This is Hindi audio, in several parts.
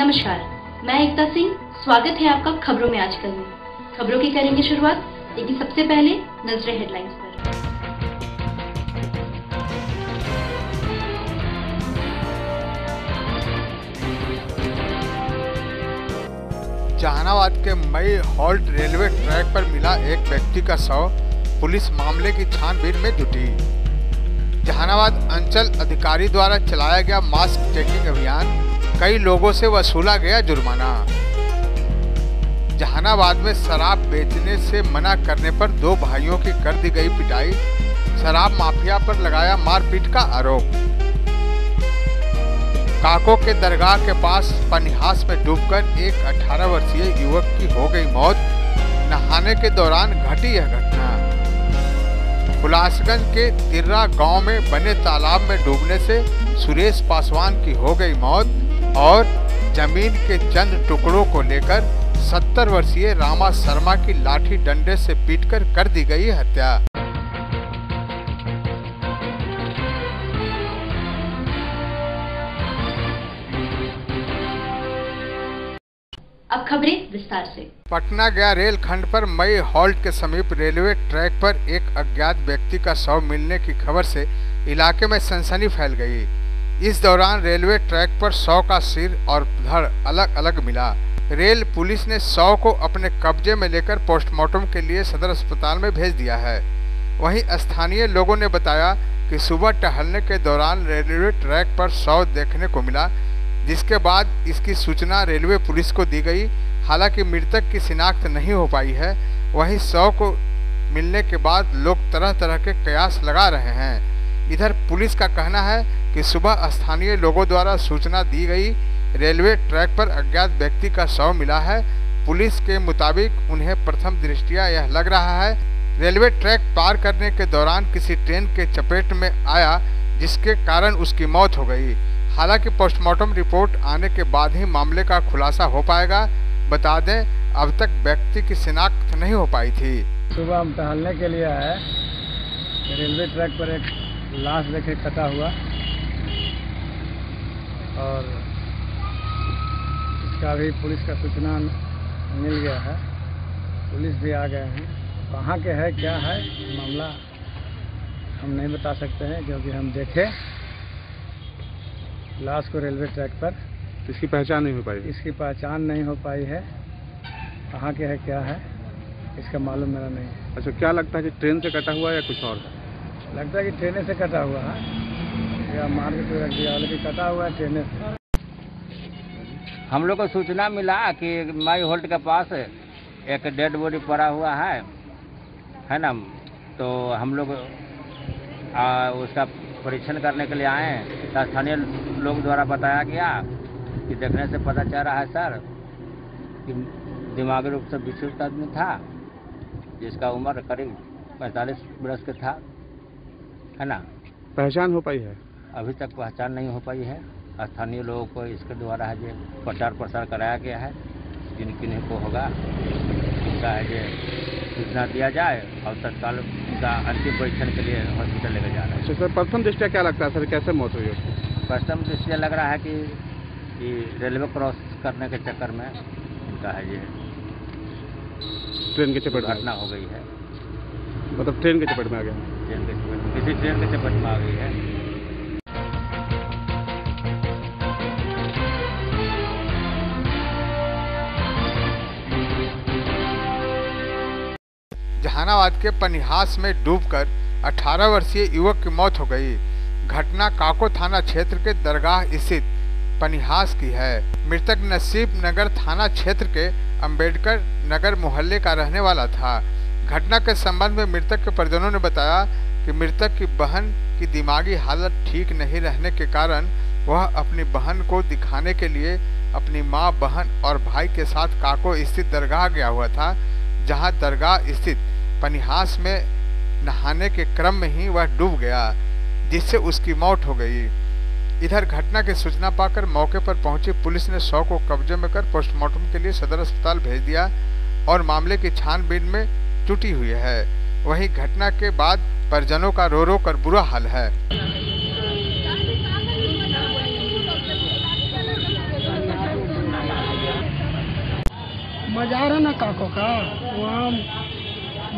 नमस्कार, मैं एकता सिंह। स्वागत है आपका खबरों में आजकल में। खबरों की करेंगे शुरुआत, लेकिन सबसे पहले नजरें हेडलाइंस पर। जहानाबाद के मई हॉल्ट रेलवे ट्रैक पर मिला एक व्यक्ति का शव। पुलिस मामले की छानबीन में जुटी। जहानाबाद अंचल अधिकारी द्वारा चलाया गया मास्क चेकिंग अभियान, कई लोगों से वसूला गया जुर्माना। जहानाबाद में शराब बेचने से मना करने पर दो भाइयों की कर दी गई पिटाई, शराब माफिया पर लगाया मारपीट का आरोप। काको के दरगाह के पास पनिहास में डूबकर एक 18 वर्षीय युवक की हो गई मौत। नहाने के दौरान घटी यह घटना। हुलासगंज के तिर्रा गांव में बने तालाब में डूबने से सुरेश पासवान की हो गई मौत और जमीन के चंद टुकड़ों को लेकर 70 वर्षीय रामा शर्मा की लाठी डंडे से पीटकर कर दी गई हत्या। अब खबरें विस्तार से। पटना गया रेल खंड पर मई हॉल्ट के समीप रेलवे ट्रैक पर एक अज्ञात व्यक्ति का शव मिलने की खबर से इलाके में सनसनी फैल गई। इस दौरान रेलवे ट्रैक पर शव का सिर और धड़ अलग अलग मिला। रेल पुलिस ने शव को अपने कब्जे में लेकर पोस्टमार्टम के लिए सदर अस्पताल में भेज दिया है। वहीं स्थानीय लोगों ने बताया कि सुबह टहलने के दौरान रेलवे ट्रैक पर शव देखने को मिला, जिसके बाद इसकी सूचना रेलवे पुलिस को दी गई। हालांकि मृतक की शिनाख्त नहीं हो पाई है। वहीं शव को मिलने के बाद लोग तरह तरह के कयास लगा रहे हैं। इधर पुलिस का कहना है कि सुबह स्थानीय लोगों द्वारा सूचना दी गई, रेलवे ट्रैक पर अज्ञात व्यक्ति का शव मिला है। पुलिस के मुताबिक उन्हें प्रथम दृष्टया यह लग रहा है रेलवे ट्रैक पार करने के दौरान किसी ट्रेन के चपेट में आया, जिसके कारण उसकी मौत हो गई। हालांकि पोस्टमार्टम रिपोर्ट आने के बाद ही मामले का खुलासा हो पाएगा। बता दें, अब तक व्यक्ति की शिनाख्त नहीं हो पाई थी। सुबह हम टहलने के लिए आए, रेलवे ट्रैक पर एक लाश देखे कटा हुआ और इसका भी पुलिस का सूचना मिल गया है। पुलिस भी आ गए हैं। कहाँ के है क्या है मामला हम नहीं बता सकते हैं, क्योंकि हम देखे लाश को रेलवे ट्रैक पर। इसकी पहचान नहीं हो पाई? इसकी पहचान नहीं हो पाई है। कहाँ के है क्या है इसका मालूम मेरा नहीं है। अच्छा, क्या लगता है कि ट्रेन से कटा हुआ या कुछ और? लगता है कि ट्रेन से कटा हुआ है या मार के रख दिया, लेकिन कटा हुआ है ट्रेन से। हम लोग को सूचना मिला कि माई होल्ट के पास एक डेड बॉडी पड़ा हुआ है ना। तो हम लोग उसका परीक्षण करने के लिए आए। स्थानीय लोग द्वारा बताया गया कि देखने से पता चल रहा है सर कि दिमागी रूप से विचलित आदमी था, जिसका उम्र करीब 45 वर्ष का था, है ना। पहचान हो पाई है? अभी तक पहचान नहीं हो पाई है। स्थानीय लोगों को इसके द्वारा है जो प्रचार प्रसार कराया गया है, जिन किन्हीं को होगा उनका है जो सूचना दिया जाए और तत्काल उनका अंतिम परीक्षण के लिए हॉस्पिटल लेकर जा रहा है। अच्छा सर, प्रथम दृष्टया क्या लगता है सर, कैसे मौत हुई उसकी? प्रथम दृष्टया लग रहा है कि रेलवे क्रॉस करने के चक्कर में उनका है ये ट्रेन के चपेट में घटना हो गई है। मतलब ट्रेन के चपेट में आ गया? ट्रेन के चपेट में, किसी ट्रेन के चपेट में आ गई है। जहानाबाद के पनिहास में डूबकर 18 वर्षीय युवक की मौत हो गई। घटना काको थाना क्षेत्र के दरगाह स्थित पनिहास की है। मृतक नसीब नगर थाना क्षेत्र के अंबेडकर नगर मोहल्ले का रहने वाला था। घटना के संबंध में मृतक के परिजनों ने बताया कि मृतक की बहन की दिमागी हालत ठीक नहीं रहने के कारण वह अपनी बहन को दिखाने के लिए अपनी मां, बहन और भाई के साथ काको स्थित दरगाह गया हुआ था, जहां दरगाह स्थित पनिहास में नहाने के क्रम में ही वह डूब गया, जिससे उसकी मौत हो गई। इधर घटना की सूचना पाकर मौके पर पहुंची पुलिस ने शव को कब्जे में कर पोस्टमार्टम के लिए सदर अस्पताल भेज दिया और मामले की छानबीन में जुटी हुई है। वहीं घटना के बाद परिजनों का रो रो कर बुरा हाल है। बाजार है ना काको का, वहाँ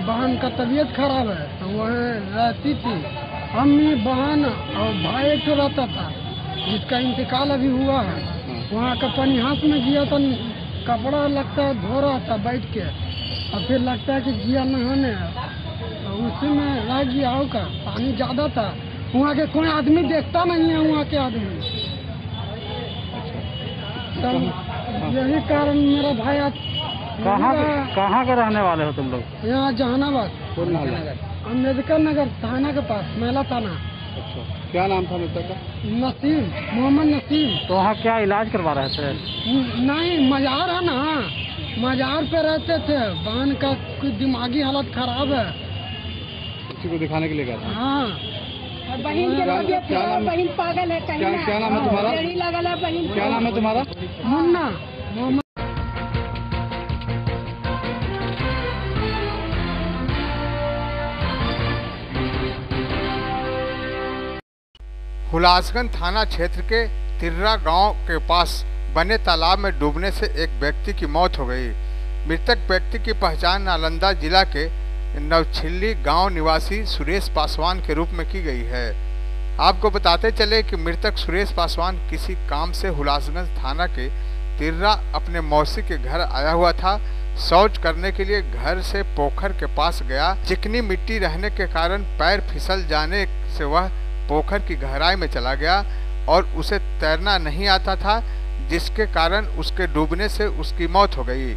बहन का तबीयत खराब है तो वहाँ रहती थी। अम्मी, बहन और भाई एक तो रहता था जिसका इंतकाल अभी हुआ है। वहाँ का पानी हाथ में गिया तो कपड़ा लगता है धो रहा था बैठ के, और फिर लगता है कि गिया नहाने, उसी में रह गया होगा। पानी ज़्यादा था, वहाँ के कोई आदमी देखता नहीं है, वहाँ के आदमी सब। यही कारण मेरा भाई आज कहाँ के रहने वाले हो तुम लोग? यहाँ जहानाबाद, अम्बेडकर नगर थाना के पास, मेला थाना। अच्छा, क्या नाम था मृतक का? नसीम, मोहम्मद नसीम। तो वहाँ क्या इलाज करवा रहे थे? नहीं, मजार है ना, मजार पे रहते थे। बहन का कोई दिमागी हालत खराब है, किसी को दिखाने के लिए गया था। हाँ, बहन के तबियत खराब, बहन पागल है कहीं ना। क्या नाम है तुम्हारा? लड़ी लगल है बहन। क्या नाम है तुम्हारा? मुन्ना मोहम्मद। हुलासगंज थाना क्षेत्र के तिर्रा गांव के पास बने तालाब में डूबने से एक व्यक्ति की मौत हो गई। मृतक व्यक्ति की पहचान नालंदा जिला के नवछिल्ली गांव निवासी सुरेश पासवान के रूप में की गई है। आपको बताते चले कि मृतक सुरेश पासवान किसी काम से हुलासगंज थाना के तिर्रा अपने मौसी के घर आया हुआ था। शौच करने के लिए घर से पोखर के पास गया। चिकनी मिट्टी रहने के कारण पैर फिसल जाने से वह पोखर की गहराई में चला गया और उसे तैरना नहीं आता था, जिसके कारण उसके डूबने से उसकी मौत हो गई।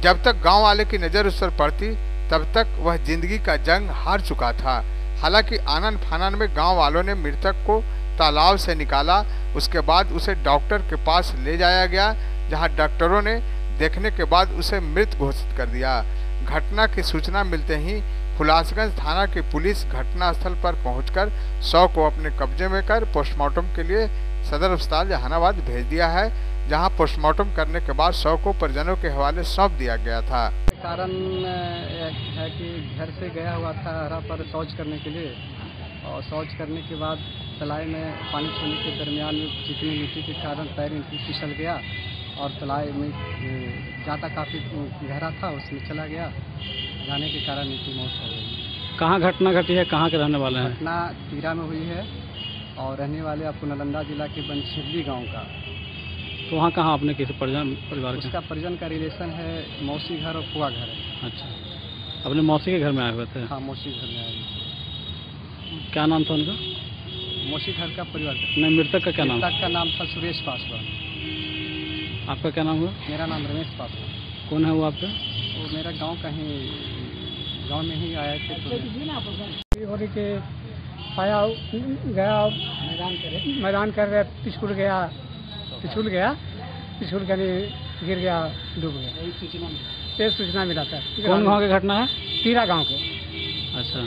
जब तक गांव वाले की नज़र उस पर पड़ती तब तक वह जिंदगी का जंग हार चुका था। हालांकि आनन फानन में गांव वालों ने मृतक को तालाब से निकाला। उसके बाद उसे डॉक्टर के पास ले जाया गया, जहां डॉक्टरों ने देखने के बाद उसे मृत घोषित कर दिया। घटना की सूचना मिलते ही हुलासगंज थाना की पुलिस घटनास्थल पर पहुंचकर शव को अपने कब्जे में कर पोस्टमार्टम के लिए सदर अस्पताल जहानाबाद भेज दिया है, जहां पोस्टमार्टम करने के बाद शव को परिजनों के हवाले सौंप दिया गया था। कारण है कि घर से गया हुआ था हरा पर शौच करने के लिए, और शौच करने के बाद तलाई में पानी छूने के दरमियान में चिकनी मिट्टी के कारण पैर इनकी फिसल गया और तलाई में ज़्यादा काफ़ी गहरा था, उसमें चला गया, जाने के कारण इनकी मौत हो गई। कहाँ घटना घटी है, कहाँ के रहने वाले हैं? घटना तीरा में हुई है और रहने वाले आपको नालंदा जिला के बनछिल्ली गांव का। तो वहाँ कहाँ अपने किसी परिवार उसका परिजन का रिलेशन है, मौसी घर और फुआ घर है। अच्छा, अपने मौसी के घर में आए हुए थे? हाँ, मौसी घर में आए हुए थे। क्या नाम था उनका? मौसी घर का परिवार का। नहीं, मृतक का क्या नाम? मृतक का नाम था सुरेश पासवान। आपका क्या नाम हुआ? मेरा नाम रमेश पासवान। कौन है वो आपका? वो मेरा गांव का ही, गांव में ही आए थे। तो के आया गया मैदान कर रहे, पिछुड़ गया, पिछुड़ कर गिर गया, डूब गया। ये सूचना मिला था। कौन गाँव की घटना है? तीरा गांव के। अच्छा,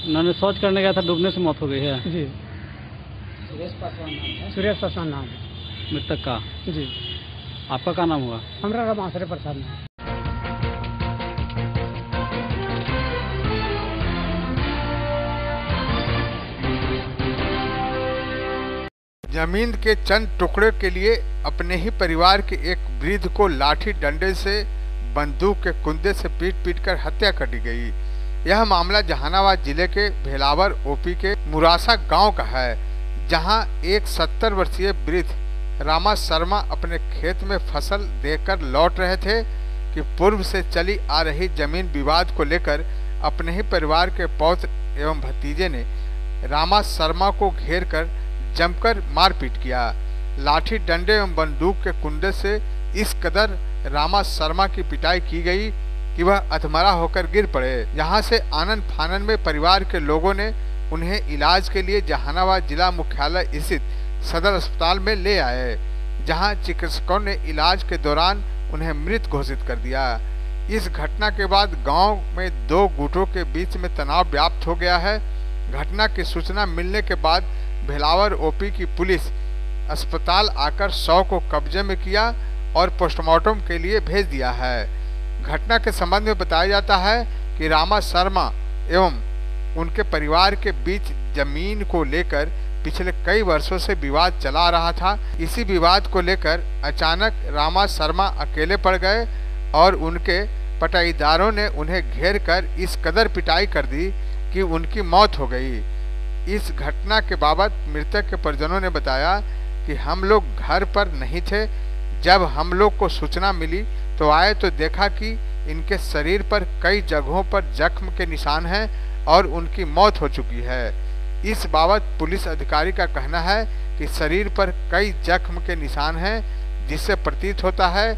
उन्होंने शौच करने गया था, डूबने से मौत हो गई है? जी, सुरेश पासवान नाम है मृतक का। जी। आपका क्या नाम हुआ? हमारा नाम आश्रय प्रसाद है। जमीन के चंद टुकड़े के लिए अपने ही परिवार के एक वृद्ध को लाठी डंडे से बंदूक के कुंदे से पीट कर हत्या कर दी गई। यह मामला जहानाबाद जिले के भेलावर ओपी के मुरासा गांव का है, जहां एक 70 वर्षीय वृद्ध रामा शर्मा अपने खेत में फसल देकर लौट रहे थे कि पूर्व से चली आ रही जमीन विवाद को लेकर अपने ही परिवार के पौत्र एवं भतीजे ने रामा शर्मा को घेर कर जमकर मारपीट किया। लाठी डंडे एवं बंदूक के कुंडे से इस कदर रामा शर्मा की पिटाई की गई कि वह अधमरा होकर गिर पड़े। यहाँ से आनन फानन में परिवार के लोगों ने उन्हें इलाज के लिए जहानाबाद जिला मुख्यालय स्थित सदर अस्पताल में ले आए, जहां चिकित्सकों ने इलाज के दौरान उन्हें मृत घोषित कर दिया। इस घटना के बाद गांव में दो गुटों के बीच में तनाव व्याप्त हो गया है। घटना की सूचना मिलने के बाद भेलावर ओपी की पुलिस अस्पताल आकर शव को कब्जे में किया और पोस्टमार्टम के लिए भेज दिया है। घटना के संबंध में बताया जाता है कि रामा शर्मा एवं उनके परिवार के बीच जमीन को लेकर पिछले कई वर्षों से विवाद चला रहा था। इसी विवाद को लेकर अचानक रामा शर्मा अकेले पड़ गए और उनके पटाईदारों ने उन्हें घेर कर इस कदर पिटाई कर दी कि उनकी मौत हो गई। इस घटना के बाबत मृतक के परिजनों ने बताया कि हम लोग घर पर नहीं थे। जब हम लोग को सूचना मिली तो आए तो देखा कि इनके शरीर पर कई जगहों पर जख्म के निशान हैं और उनकी मौत हो चुकी है। इस बाबत पुलिस अधिकारी का कहना है कि शरीर पर कई जख्म के निशान हैं, जिससे प्रतीत होता है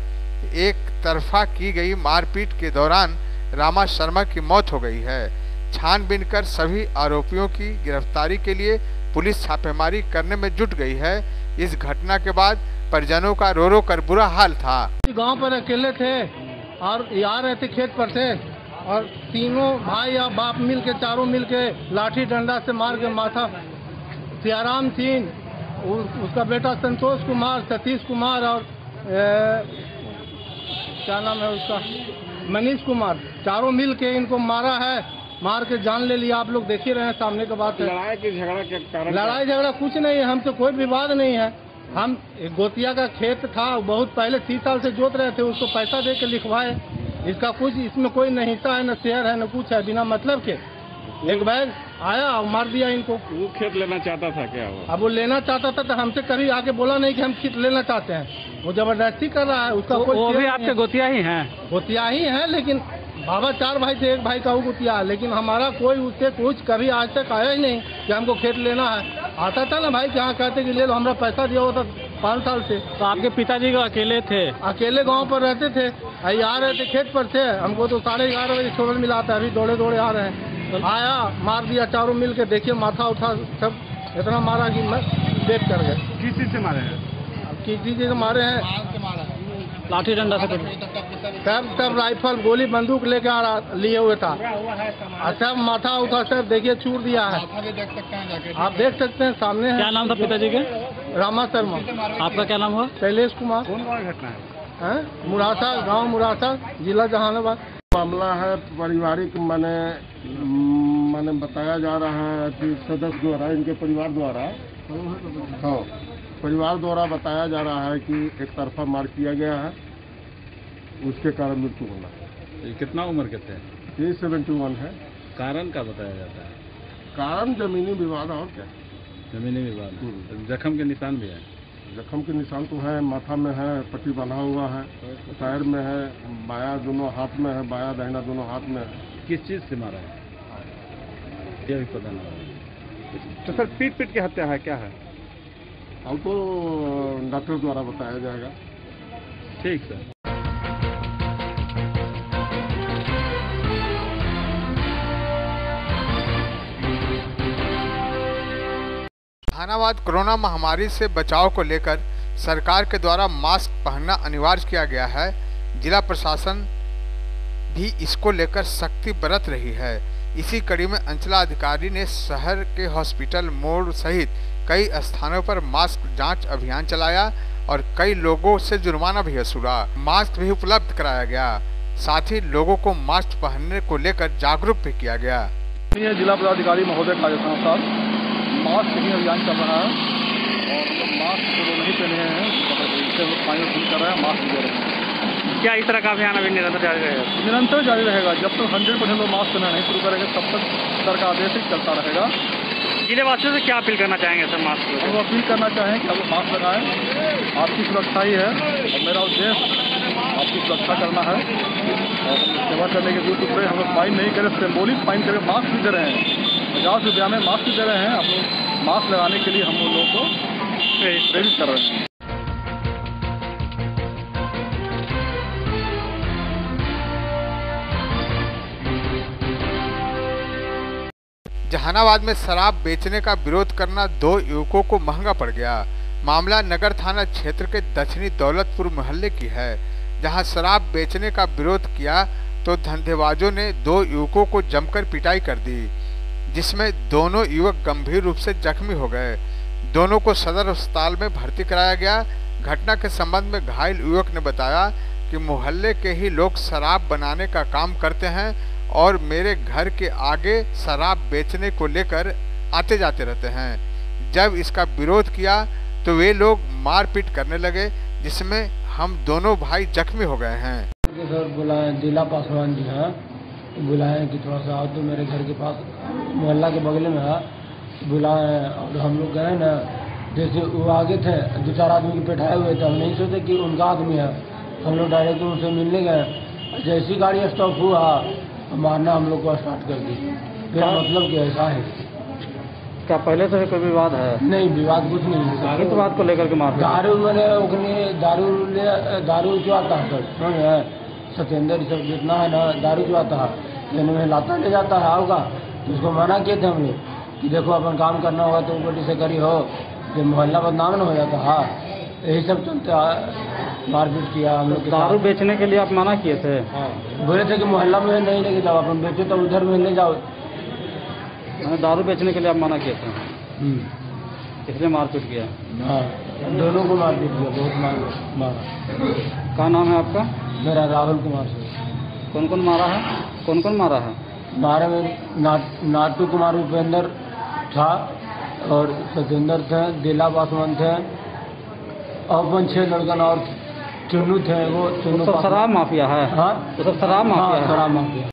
एक तरफा की गई मारपीट के दौरान रामा शर्मा की मौत हो गई है। छानबीन कर सभी आरोपियों की गिरफ्तारी के लिए पुलिस छापेमारी करने में जुट गई है। इस घटना के बाद परिजनों का रो रो कर बुरा हाल था। गांव पर अकेले थे और आ रहे थे खेत पर से, और तीनों भाई या बाप मिल के, चारों मिल के लाठी डंडा से मार के माथा। सियाराम सिंह, उसका बेटा संतोष कुमार, सतीश कुमार और क्या नाम है उसका, मनीष कुमार, चारों मिल के इनको मारा है। मार के जान ले लिया। आप लोग देख ही रहे हैं, सामने की बात है। लड़ाई झगड़ा कुछ नहीं है, हमसे कोई विवाद नहीं है। हम गोतिया का खेत था, बहुत पहले 30 साल से जोत रहे थे, उसको पैसा दे के लिखवाए। इसका कुछ इसमें कोई न हिस्सा है, न शेयर है, न कुछ है। बिना मतलब के एक बैग आया और मार दिया इनको। वो खेत लेना चाहता था क्या? अब वो लेना चाहता था तो हमसे कभी आके बोला नहीं कि हम खेत लेना चाहते हैं। वो जबरदस्ती कर रहा है। उसका कोई वो भी आपके गोतिया ही हैं? गोतिया ही है, लेकिन बाबा 4 भाई थे, एक भाई का वो गोतिया है। लेकिन हमारा कोई उससे कुछ कभी आज तक आया ही नहीं कि हमको खेत लेना है। आता था ना भाई, जहाँ कहते कि ले लो, हमारा पैसा दिया होता 5 साल से। तो आपके पिताजी को अकेले थे? अकेले गांव पर रहते थे, आ रहे थे खेत पर थे। हमको तो 11:30 बजे खबर मिला था, अभी दौड़े दौड़े आ रहे हैं। आया, मार दिया चारों मिल के। देखिए माथा उठा सब इतना मारा कि मैं देख कर गए। किस चीज से मारे हैं? किस चीज से मारे हैं? लाठी डंडा से? सब राइफल, गोली, बंदूक लेके लिए हुए था। सब माथा उठा सब देखिए चूर दिया है। आप देख सकते हैं सामने है। क्या नाम था पिताजी के? रामा शर्मा। आपका क्या नाम हुआ? शैलेश कुमार। कौन घटना है? मुरासा, गांव मुरासा, जिला जहानाबाद। मामला है पारिवारिक, माने बताया जा रहा है कि सदस्य द्वारा, इनके परिवार द्वारा, हाँ, परिवार द्वारा बताया जा रहा है कि एक तरफा मार किया गया है, उसके कारण मृत्यु होना। कितना उम्र के थे? ये 71 है। कारण का बताया जाता है? कारण जमीनी विवाद और क्या? जमीनी विवाद। जख्म के निशान भी है? जख्म के निशान तो है, माथा में है, पट्टी बंधा हुआ है, पैर में है, बाया दोनों हाथ में है, बाया दाहिना दोनों हाथ में है। किस चीज से मारा है ये भी पता नहीं। तो सर पीट के हत्या है, क्या है? हमको डॉक्टर द्वारा बताया जाएगा। ठीक सर। जहानाबाद कोरोना महामारी से बचाव को लेकर सरकार के द्वारा मास्क पहनना अनिवार्य किया गया है। जिला प्रशासन भी इसको लेकर सख्ती बरत रही है। इसी कड़ी में अंचलाधिकारी ने शहर के हॉस्पिटल मोड़ सहित कई स्थानों पर मास्क जांच अभियान चलाया और कई लोगों से जुर्माना भी वसूला। मास्क भी उपलब्ध कराया गया। साथ ही लोगों को मास्क पहनने को लेकर जागरूक भी किया गया। जिला पदाधिकारी महोदय काजल साहब, मास्क नहीं अभियान चल रहा है और मास्क जो नहीं पहने हैं इससे फाइनल फील कर रहे हैं, मास्क दे रहे हैं। क्या इस तरह का अभियान अभी निरंतर जारी रहेगा? निरंतर जारी रहेगा। जब तक 100% लोग मास्क पहनना नहीं शुरू करेंगे तब तक सर का आदेश ही चलता रहेगा। जिले वासियों से क्या अपील करना चाहेंगे सर? मास्क हम अपील करना चाहें कि आप लोग मास्क लगाएं। आपकी सुरक्षा ही है और मेरा उद्देश्य आपकी सुरक्षा करना है। और सेवा करने के दूर दूसरे हम लोग फाइन नहीं करें, सिम्बोलिक फाइन करके मास्क भी दे रहे हैं। 50 रुपया में मास्क भी दे रहे हैं। आप लोग मास्क लगाने के लिए हम लोगों को प्रेरित कर रहे हैं। जहानाबाद में शराब बेचने का विरोध करना 2 युवकों को महंगा पड़ गया। मामला नगर थाना क्षेत्र के दक्षिणी दौलतपुर मोहल्ले की है, जहां शराब बेचने का विरोध किया तो धंधेबाजों ने 2 युवकों को जमकर पिटाई कर दी, जिसमें दोनों युवक गंभीर रूप से जख्मी हो गए। दोनों को सदर अस्पताल में भर्ती कराया गया। घटना के संबंध में घायल युवक ने बताया कि मोहल्ले के ही लोग शराब बनाने का काम करते हैं और मेरे घर के आगे शराब बेचने को लेकर आते जाते रहते हैं। जब इसका विरोध किया तो वे लोग मारपीट करने लगे, जिसमें हम दोनों भाई जख्मी हो गए हैं। सर बुलाए दिला पासवान जी हैं, बुलाए कि थोड़ा सा आओ तो मेरे घर के पास मोहल्ला के बगल में है, बुलाए और हम लोग गए ना, जैसे वो आगे थे 2-4 आदमी के बैठाए हुए थे, हम नहीं सोचे कि उनका आदमी है, हम लोग डायरेक्ट उनसे मिलने गए। जैसी गाड़ी स्टॉप हुआ मारना हम लोग को स्टार्ट कर दी। फिर मतलब कि ऐसा है क्या पहले से कोई विवाद है? नहीं, विवाद कुछ नहीं है। किस बात को लेकर के मारते? दारू मैंने दारू चुआता है सर, समझ है सत्येंद्र सब जितना है ना दारू चुआता है, लेकिन में लाता ले जाता है होगा तो उसको मना किए थे हम लोग कि देखो अपन काम करना होगा तो ऊपर से करी हो, जो मोहल्ला बदनाम न हो जाता है, यही सब चलते मारपीट किया हम लोग। दारू बेचने के लिए आप मना किए थे? बोले थे कि मोहल्ला में नहीं लेके जाओ, अपन बेचो तो उधर में ले जाओ। दारू बेचने के लिए आप मना किए थे, इसलिए मारपीट किया? हाँ, दोनों को मारपीट किया, बहुत मारा। क्या नाम है आपका? मेरा राहुल कुमार से। कौन कौन मारा है? कौन कौन मारा है? मारे में नाटू कुमार उपेंद्र था और सत्येंद्र थे, दिला पासवान थे और 5-6 लड़कन और चुन्नू थे। वो चुन्नू शराब माफिया है? हाँ, तो सब शराब माफिया है? शराब माफिया।